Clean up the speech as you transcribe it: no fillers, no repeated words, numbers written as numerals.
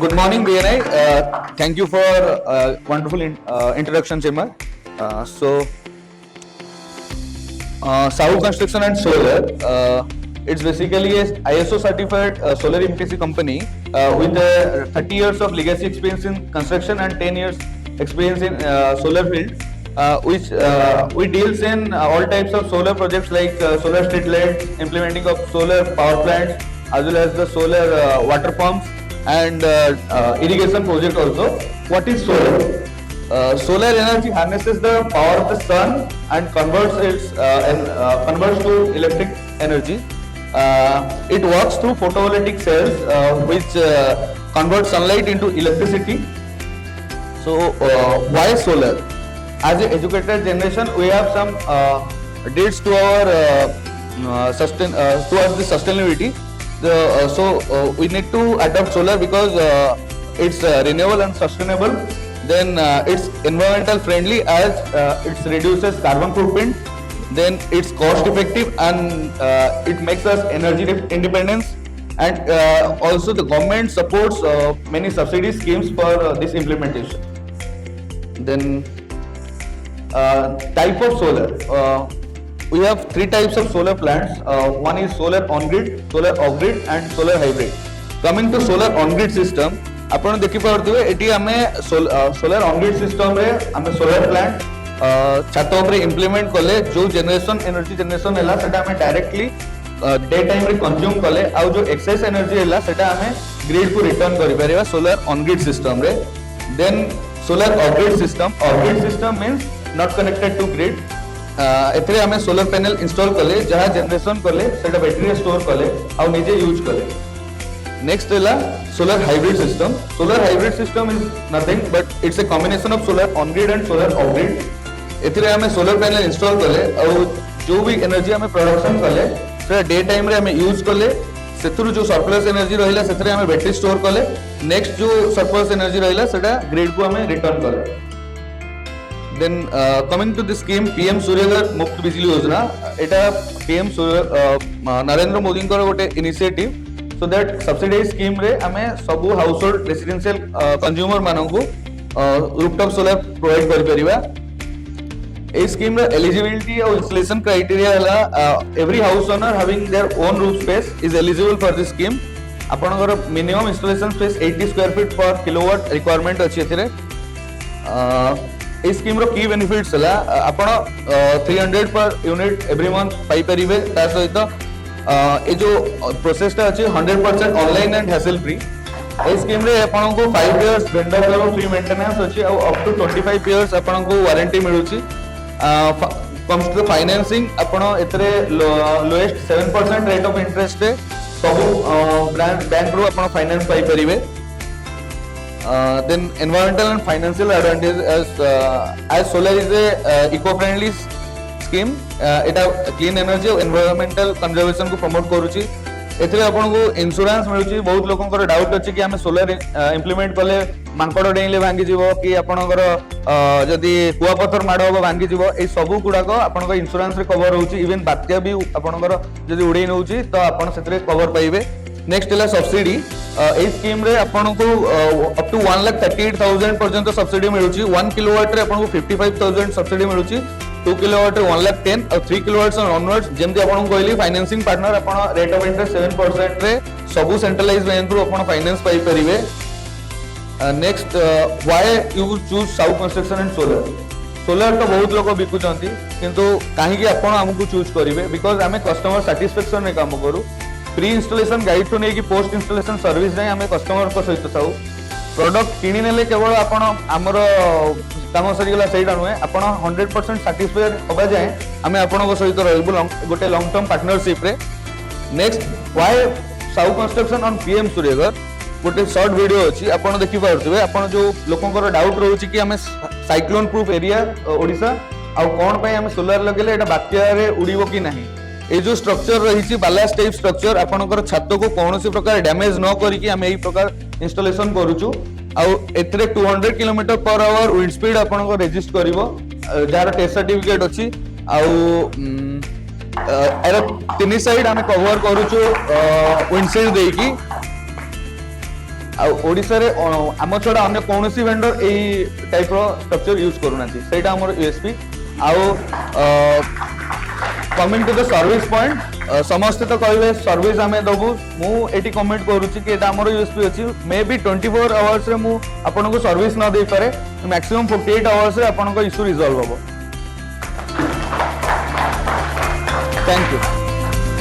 Good morning, BNI. Thank you for wonderful introduction, Chimar. Sahu Construction and Solar. It's basically a ISO certified solar EPC company with 30 years of legacy experience in construction and 10 years experience in solar field, which we deals in all types of solar projects like solar street lights, implementing of solar power plants, as well as the solar water pumps and irrigation project also. What is solar? Solar energy harnesses the power of the sun and converts to electric energy. It works through photovoltaic cells, which convert sunlight into electricity. So, why solar? As an educated generation, we have some deeds to our towards the sustainability. So we need to adopt solar because it's renewable and sustainable. Then it's environmental friendly as it reduces carbon footprint. Then it's cost effective and it makes us energy independence. And also the government supports many subsidy schemes for this implementation. Then type of solar. We have three types of solar plants. One is solar on-grid, solar off-grid and solar hybrid. Coming to solar on-grid system, आपण देखि पारथुवे eighty हमें solar on grid system रे हमें solar plant छात ऊपर implement कले जो generation energy generation हैला सेटा हमें डायरेक्टली डे टाइम रे कंज्यूम कले आ जो एक्सेस एनर्जी हैला सेटा हमें ग्रिड को रिटर्न करि परिबा सोलर ऑन-ग्रिड सिस्टम रे. Then solar off grid system means not connected to grid. एथरे हमें सोलर पैनल इंस्टॉल कले जहां जनरेशन कले सेटा बैटरी स्टोर कले आ निजे यूज कले. नेक्स्ट हैला solar hybrid system. Solar hybrid system is nothing but it's a combination of solar on grid and solar off grid. एथरे हमें सोलर पैनल इंस्टॉल कले और जो भी एनर्जी हमें प्रोडक्शन कले सेटा डे टाइम रे हमें यूज कले सेथुरु जो सरप्लस एनर्जी रहिला सेथरे हमें बैटरी स्टोर कले. नेक्स्ट जो सरप्लस एनर्जी रहिला सेटा ग्रिड को हमें रिटर्न कले. Then coming to the scheme PM Surya Ghar मुफ्त बिजली योजना, एटा PM नरेंद्र मोदी गोटे initiative. So that subsidize scheme रे हमें सब हाउस होल्ड रेसिडेंशियल कंज्यूमर मानकु रूफटॉप सोलर प्रोवाइड कर परिबा. ए स्कीम रे एलिजिबिलिटी और इंस्टॉलेशन क्राइटेरिया हला every house owner having their own roof space is eligible for this scheme. आपनकर minimum installation space 80 square feet per kilowatt requirement अछि एथिरे. इस स्कीम रो की बेनिफिट्स हला आपण 300 पर यूनिट एवरी मंथ पाई परिबे. ता सहित ए जो प्रोसेस ता अछि 100% online and hassle free. A scheme रे आपण को 5 इयर्स वेंडर रो फ्री मेंटेनेंस अछि और अप टू 25 इयर्स आपण को वारंटी मिलुछि. कम्स टू फाइनेंसिंग आपण एतरे लोएस्ट 7% रेट ऑफ इंटरेस्ट रे सब बैंक रो आपण फाइनेंस पाई परिबे. Then environmental and financial advantages as solar is a eco-friendly scheme. Etah clean energy और environmental conservation को promote करूची. एथरे आपन को इंश्योरेंस मिलुची. बहुत लोगों को डाउट अछि कि हमें सोलर इंप्लीमेंट कले मांकड़ डेइले भांगी जीवो कि आपनकर जदी कुआ पत्थर माड होबो भांगी जीवो. ए सब गुडा को आपन को इंश्योरेंस रे कवर होउची. इवन बात्या भी आपनकर जदी उडै नउची तो आपन सेतरे कवर पाइबे. नेक्स्ट है सब्सिडी. ए स्कीम रे आपन को अप टू 1,38,000 पर्यंत सब्सिडी मिलुची. 1 किलोवाट रे आपन को 55,000 सब्सिडी मिलुची. 2 किलोवाट रे 1,10,000 और 3 किलोवाट ऑनवर्ड्स जेमति आपन को कहली फाइनेंसिंग पार्टनर आपन रेट ऑफ इंटरेस्ट 7% रे सब सेंट्रलाइज्ड बैंक रो आपन फाइनेंस पाई परिबे. Next why you choose South construction and solar. Solar तो बहुत लोग बिकुचंती किंतु काहे कि आपन हमकु चूज करिवे बिकॉज़ हमें कस्टमर सैटिस्फैक्शन रे काम करू. प्री इंस्टॉलेशन गाइड टू नहीं कि पोस्ट इंस्टॉलेशन सर्विस जाए हमें कस्टमर को सहित थाउ. प्रोडक्ट किनी नेले केवल आपण हमर काम सरी गला सेटा नुहे. आपण 100% सैटिस्फाइड होबा जाए हमें आपण को सहित रहबो गोटे लॉन्ग टर्म पार्टनरशिप रे. नेक्स्ट व्हाई साउ कंस्ट्रक्शन ऑन पीएम सूर्यघर गोटे शॉर्ट वीडियो अछि आपण देखि पारथुबे. आपण जो लोकंकर डाउट रहउछि कि हमें साइक्लोन प्रूफ एरिया ओडिसा आ कोन पय हमें सोलर लगेले एटा बात्या रे उड़ीबो कि नाही. ए जो स्ट्रक्चर रही बालास्ट टाइप स्ट्रक्चर आपनकर छात को कौन सी प्रकार डैमेज न करिकि हम एही प्रकार इंस्टॉलेशन करूछु. आ एथरे 200 kilometre per hour wind speed आपनको रेजिस्ट करिवो जार टेस्ट सर्टिफिकेट अछि. आ एरो तीन साइड हम कवर करूछु विंडशील्ड देकी. ओडिशा रे आम छड़ा अन्य कौन वेंडर यही टाइप स्ट्रक्चर यूज करूना सेटा हमर यूएसपी आउ coming to the service point समस्ते तो कहले सर्विस आम दबू मुझे कमेंट करुच्ची कि आमर यूएसपी अच्छी मे बी 24 आवर्स रे मु आपन को सर्विस न दे पारे मैक्सिमम 48 आवर्स रे आपन को इश्यू रिजॉल्व हो। Thank you.